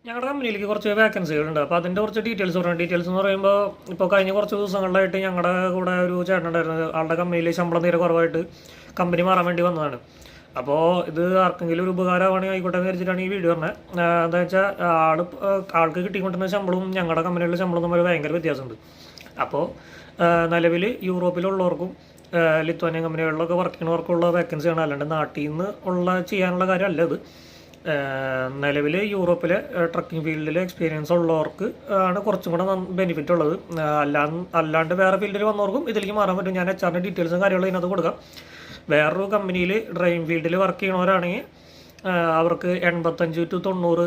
ഞങ്ങളുടെ കമ്പനിയിലേക്ക് കുറച്ച് വേക്കൻസികളുണ്ട്. അപ്പോൾ അതിൻ്റെ കുറച്ച് ഡീറ്റെയിൽസ് പറയാം. ഡീറ്റെയിൽസ് എന്ന് പറയുമ്പോൾ ഇപ്പോൾ കഴിഞ്ഞ കുറച്ച് ദിവസങ്ങളിലായിട്ട് ഞങ്ങളുടെ കൂടെ ഒരു ചേട്ടനുണ്ടായിരുന്നു. ആളുടെ കമ്പനിയിൽ ശമ്പളം തീരെ കുറവായിട്ട് കമ്പനി മാറാൻ വേണ്ടി വന്നതാണ്. അപ്പോൾ ഇത് ആർക്കെങ്കിലും ഒരു ഉപകാരമാണെങ്കിൽ ആയിക്കോട്ടെ എന്ന് വിചാരിച്ചിട്ടാണ് ഈ വീഡിയോ പറഞ്ഞത്. എന്താ വെച്ചാൽ ആൾക്ക് കിട്ടിക്കൊണ്ടിരുന്ന ശമ്പളവും ഞങ്ങളുടെ കമ്പനിയിലുള്ള ശമ്പളം തമ്മിൽ ഭയങ്കര വ്യത്യാസമുണ്ട്. അപ്പോൾ നിലവിൽ യൂറോപ്പിലുള്ളവർക്കും ലിത്വാനിയൻ കമ്പനികളിലൊക്കെ വർക്ക് ചെയ്യുന്നവർക്കുള്ള വേക്കൻസിയാണ്. അല്ലാണ്ട് നാട്ടിൽ നിന്ന് ചെയ്യാനുള്ള കാര്യമല്ല ഇത്. നിലവിൽ യൂറോപ്പിലെ ട്രക്കിംഗ് ഫീൽഡിൽ എക്സ്പീരിയൻസ് ഉള്ളവർക്ക് ആണ് കുറച്ചും കൂടെ ബെനിഫിറ്റ് ഉള്ളത്. അല്ലാണ്ട് വേറെ ഫീൽഡിൽ വന്നവർക്കും ഇതിലേക്ക് മാറാൻ പറ്റും. ഞാൻ HR ഡീറ്റെയിൽസും കാര്യങ്ങളും ഇതിനകത്ത് കൊടുക്കാം. വേറൊരു കമ്പനിയിൽ ഡ്രൈവിംഗ് ഫീൽഡിൽ വർക്ക് ചെയ്യണവരാണെങ്കിൽ അവർക്ക് 85 to 90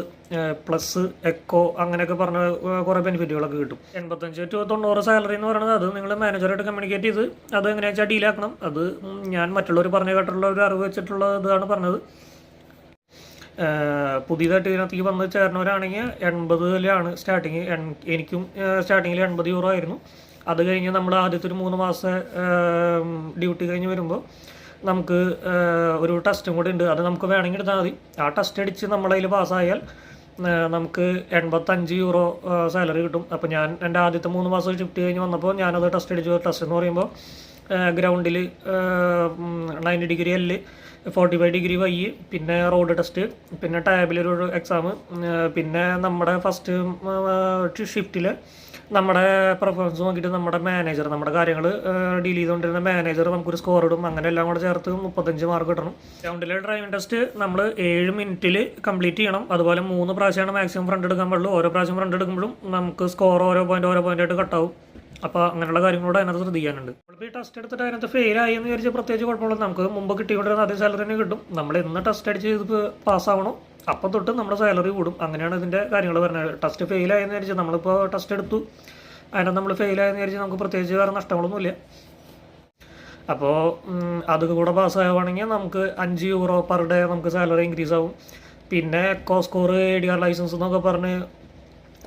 പ്ലസ് എക്കോ അങ്ങനെയൊക്കെ പറഞ്ഞ കുറേ ബെനിഫിറ്റുകളൊക്കെ കിട്ടും. 85 to 90 സാലറി എന്ന് പറയുന്നത് അത് നിങ്ങൾ മാനേജറായിട്ട് കമ്മ്യൂണിക്കേറ്റ് ചെയ്ത് അത് എങ്ങനെയാ വെച്ചാൽ ഡീലാക്കണം. അത് ഞാൻ മറ്റുള്ളവർ പറഞ്ഞു കേട്ടിട്ടുള്ള ഒരു അറിവ് വെച്ചിട്ടുള്ള ഇതാണ് പറഞ്ഞത്. പുതിയതായിട്ട് ഇതിനകത്തേക്ക് വന്ന് ചേർന്നവരാണെങ്കിൽ 80 സ്റ്റാർട്ടിങ്. എനിക്കും സ്റ്റാർട്ടിങ്ങിൽ 80 യൂറോ ആയിരുന്നു. അത് കഴിഞ്ഞ് നമ്മൾ ആദ്യത്തെ ഒരു 3 മാസം ഡ്യൂട്ടി കഴിഞ്ഞ് വരുമ്പോൾ നമുക്ക് ഒരു ടെസ്റ്റും കൂടി ഉണ്ട്. അത് നമുക്ക് വേണമെങ്കിൽ എടുത്താൽ മതി. ആ ടെസ്റ്റ് അടിച്ച് നമ്മളതിൽ പാസ്സായാൽ നമുക്ക് 85 യൂറോ സാലറി കിട്ടും. അപ്പോൾ ഞാൻ എൻ്റെ ആദ്യത്തെ 3 മാസം ഷിഫ്റ്റ് കഴിഞ്ഞ് വന്നപ്പോൾ ഞാനത് ടെസ്റ്റ് അടിച്ചു. ടെസ്റ്റ് എന്ന് പറയുമ്പോൾ ഗ്രൗണ്ടിൽ 90 ഡിഗ്രി L, 45 ഡിഗ്രി Y, പിന്നെ റോഡ് ടെസ്റ്റ്, പിന്നെ ടാബിലൊരു എക്സാം, പിന്നെ നമ്മുടെ ഫസ്റ്റ് ഷിഫ്റ്റിൽ നമ്മുടെ പെർഫോമൻസ് നോക്കിയിട്ട് നമ്മുടെ മാനേജർ, നമ്മുടെ കാര്യങ്ങൾ ഡീൽ ചെയ്തുകൊണ്ടിരുന്ന മാനേജർ നമുക്കൊരു സ്കോർ ഇടും. അങ്ങനെ എല്ലാം കൂടെ ചേർത്ത് 35 മാർക്ക് കിട്ടണം. ഗ്രൗണ്ടിലെ ഡ്രൈവിംഗ് ടെസ്റ്റ് നമ്മൾ 7 മിനിറ്റിൽ കംപ്ലീറ്റ് ചെയ്യണം. അതുപോലെ 3 പ്രാവശ്യമാണ് മാക്സിമം ഫ്രണ്ട് എടുക്കാൻ പാടുള്ളൂ. ഓരോ പ്രാവശ്യം ഫ്രണ്ട് എടുക്കുമ്പോഴും നമുക്ക് സ്കോർ ഓരോ പോയിന്റ് ആയിട്ട് കട്ടാവും. അപ്പോൾ അങ്ങനെയുള്ള കാര്യങ്ങളോട് അതിനകത്ത് ശ്രദ്ധിക്കാനുണ്ട്. നമ്മളിപ്പോൾ ഈ ടെസ്റ്റ് എടുത്തിട്ട് അതിനകത്ത് ഫെയിലായി എന്ന് വിചാരിച്ച് പ്രത്യേകിച്ച് കുഴപ്പമില്ല. നമുക്ക് മുമ്പ് കിട്ടിക്കൊണ്ടിരുന്ന അതേ സാലറി തന്നെ കിട്ടും. നമ്മൾ ഇന്ന് ടെസ്റ്റ് അടിച്ച് ഇതിപ്പോൾ പാസ്സാവണോ അപ്പം തൊട്ട് നമ്മുടെ സാലറി കൂടും. അങ്ങനെയാണ് ഇതിൻ്റെ കാര്യങ്ങൾ പറഞ്ഞത്. ടെസ്റ്റ് ഫെയിലായെന്ന് വിചാരിച്ച് നമ്മളിപ്പോൾ ടെസ്റ്റ് എടുത്തു, അതിനകത്ത് നമ്മൾ ഫെയിലായെന്ന് വിചാരിച്ച് നമുക്ക് പ്രത്യേകിച്ച് വേറെ നഷ്ടങ്ങളൊന്നുമില്ല. അപ്പോൾ അത് കൂടെ പാസ്സാവുകയാണെങ്കിൽ നമുക്ക് 5 യൂറോ പെർ ഡേ നമുക്ക് സാലറി ഇൻക്രീസ് ആവും. പിന്നെ എക്കോ സ്കോർ, ADR ലൈസൻസ് എന്നൊക്കെ പറഞ്ഞ്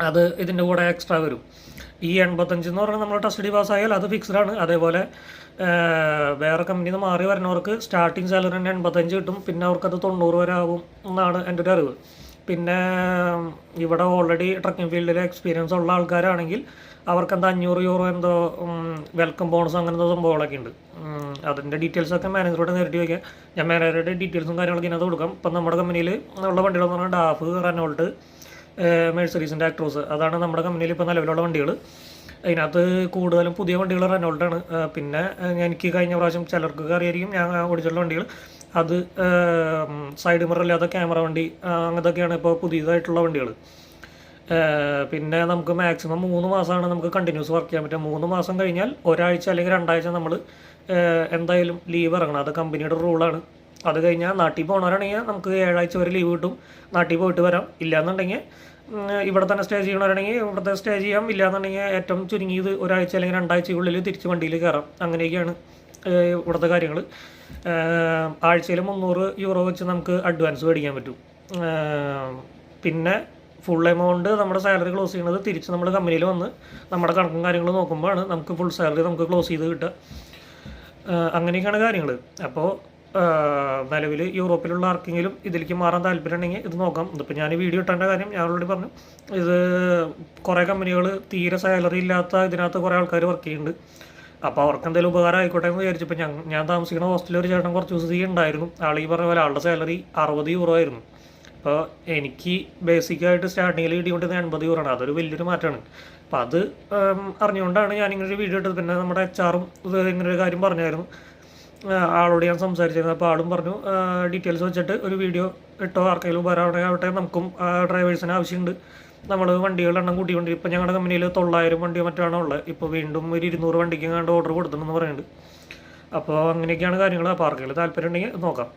അത് ഇതിൻ്റെ കൂടെ എക്സ്ട്രാ വരും. ഈ 85 എന്ന് പറഞ്ഞാൽ നമ്മൾ ടെസ്റ്റ് പാസ്സായാൽ അത് ഫിക്സ്ഡ് ആണ്. അതേപോലെ വേറെ കമ്പനിയിൽ നിന്ന് മാറി വരുന്നവർക്ക് സ്റ്റാർട്ടിങ് സാലറി തന്നെ 85 കിട്ടും. പിന്നെ അവർക്കത് 90 വരെ ആകും എന്നാണ് എൻ്റെ ഒരു അറിവ്. പിന്നെ ഇവിടെ ഓൾറെഡി ട്രക്കിംഗ് ഫീൽഡിൽ എക്സ്പീരിയൻസ് ഉള്ള ആൾക്കാരാണെങ്കിൽ അവർക്ക് എന്താ 500 യൂറോ എന്തോ വെൽക്കം ബോണസ് അങ്ങനത്തെ സംഭവങ്ങളൊക്കെ ഉണ്ട്. അതിൻ്റെ ഡീറ്റെയിൽസൊക്കെ മാനേജറോട് നേരിട്ട് വയ്ക്കുക. ഞാൻ മാനേജറുടെ ഡീറ്റെയിൽസും കാര്യങ്ങളൊക്കെ ഇതിനകത്ത് കൊടുക്കാം. ഇപ്പം നമ്മുടെ കമ്പനിയിൽ ഉള്ള വണ്ടികളെന്ന് പറഞ്ഞാൽ ഡാഫ്, റെനോൾട്ട്, മെഴ്സഡീസിൻ്റെ ആക്ട്രോസ്, അതാണ് നമ്മുടെ കമ്പനിയിൽ ഇപ്പോൾ നിലവിലുള്ള വണ്ടികൾ. അതിനകത്ത് കൂടുതലും പുതിയ വണ്ടികൾ റെനോൾട്ടാണ്. പിന്നെ എനിക്ക് കഴിഞ്ഞ പ്രാവശ്യം ചിലർക്ക് അറിയായിരിക്കും ഞാൻ ഓടിച്ചുള്ള വണ്ടികൾ, അത് സൈഡ് മിറർ ഇല്ലാത്ത ക്യാമറ വണ്ടി അങ്ങനത്തൊക്കെയാണ് ഇപ്പോൾ പുതിയതായിട്ടുള്ള വണ്ടികൾ. പിന്നെ നമുക്ക് മാക്സിമം 3 മാസമാണ് നമുക്ക് കണ്ടിന്യൂസ് വർക്ക് ചെയ്യാൻ പറ്റുക. 3 മാസം കഴിഞ്ഞാൽ ഒരാഴ്ച അല്ലെങ്കിൽ 2 ആഴ്ച നമ്മൾ എന്തായാലും ലീവ് ഇറങ്ങണം. അത് കമ്പനിയുടെ റൂളാണ്. അത് കഴിഞ്ഞാൽ നാട്ടിൽ പോകണവരാണെങ്കിൽ നമുക്ക് 7 ആഴ്ച വരെ ലീവ് കിട്ടും. നാട്ടിൽ പോയിട്ട് വരാം. ഇല്ലയെന്നുണ്ടെങ്കിൽ ഇവിടെ തന്നെ സ്റ്റേ ചെയ്യണവരാണെങ്കിൽ ഇവിടുത്തെ സ്റ്റേ ചെയ്യാം. ഇല്ലയെന്നുണ്ടെങ്കിൽ ഏറ്റവും ചുരുങ്ങിയത് ഒരാഴ്ച അല്ലെങ്കിൽ 2 ആഴ്ചയ്ക്കുള്ളിൽ തിരിച്ച് വണ്ടിയിൽ കയറാം. അങ്ങനെയൊക്കെയാണ് ഇവിടുത്തെ കാര്യങ്ങൾ. ആഴ്ചയിൽ 300 യൂറോ വെച്ച് നമുക്ക് അഡ്വാൻസ് മേടിക്കാൻ പറ്റും. പിന്നെ ഫുൾ എമൗണ്ട് നമ്മുടെ സാലറി ക്ലോസ് ചെയ്യുന്നത് തിരിച്ച് നമ്മൾ കമ്പനിയിൽ വന്ന് നമ്മുടെ കണക്കും കാര്യങ്ങളും നോക്കുമ്പോഴാണ് നമുക്ക് ഫുൾ സാലറി നമുക്ക് ക്ലോസ് ചെയ്ത് കിട്ടുക. അങ്ങനെയൊക്കെയാണ് കാര്യങ്ങൾ. അപ്പോൾ നിലവിൽ യൂറോപ്പിലുള്ള ആർക്കെങ്കിലും ഇതിലേക്ക് മാറാൻ താല്പര്യം ഉണ്ടെങ്കിൽ ഇത് നോക്കാം. ഇതിപ്പോൾ ഞാൻ വീഡിയോ ഇട്ടേണ്ട കാര്യം ഞാൻ ഓൾറെഡി പറഞ്ഞു. ഇത് കുറേ കമ്പനികൾ തീരെ സാലറി ഇല്ലാത്ത ഇതിനകത്ത് കുറേ ആൾക്കാർ വർക്ക് ചെയ്യുന്നുണ്ട്. അപ്പോൾ അവർക്ക് എന്തെങ്കിലും ഉപകാരം ആയിക്കോട്ടെ എന്ന് വിചാരിച്ചപ്പോൾ ഞാൻ താമസിക്കുന്ന ഹോസ്റ്റലിൽ ഒരു ചേട്ടൻ കുറച്ച് ദിവസം ഉണ്ടായിരുന്നു. ആൾ ഈ പറഞ്ഞ പോലെ ആളുടെ സാലറി 60 യൂറോ ആയിരുന്നു. അപ്പോൾ എനിക്ക് ബേസിക്കായിട്ട് സ്റ്റാർട്ടിങ്ങിൽ കിട്ടിക്കൊണ്ടിരുന്നത് 80 യൂറോ ആണ്. അതൊരു വലിയൊരു മാറ്റമാണ്. അപ്പോൾ അത് അറിഞ്ഞുകൊണ്ടാണ് ഞാനിങ്ങനൊരു വീഡിയോ ഇട്ടത്. പിന്നെ നമ്മുടെ HR-ഉം ഇങ്ങനൊരു കാര്യം പറഞ്ഞായിരുന്നു. ആളോട് ഞാൻ സംസാരിച്ചിരുന്നു. അപ്പോൾ ആളും പറഞ്ഞു ഡീറ്റെയിൽസ് വെച്ചിട്ട് ഒരു വീഡിയോ ഇട്ടോ, ആർക്കെങ്കിലും ഉപകാരമാവട്ടെ. നമുക്കും ഡ്രൈവേഴ്സിന് ആവശ്യമുണ്ട്. നമ്മൾ വണ്ടികളുടെ എണ്ണം കൂട്ടിക്കൊണ്ടിരിക്കും. ഇപ്പോൾ ഞങ്ങളുടെ കമ്പനിയിൽ 900 വണ്ടിയോ മറ്റാണോ ഉള്ളത്. ഇപ്പോൾ വീണ്ടും ഒരു 200 വണ്ടിക്ക് കണ്ട് ഓർഡർ കൊടുത്തിട്ടുണ്ടെന്ന് പറയുന്നുണ്ട്. അപ്പോൾ അങ്ങനെയൊക്കെയാണ് കാര്യങ്ങൾ. അപ്പോൾ ആർക്കെങ്കിലും താല്പര്യം ഉണ്ടെങ്കിൽ നോക്കാം.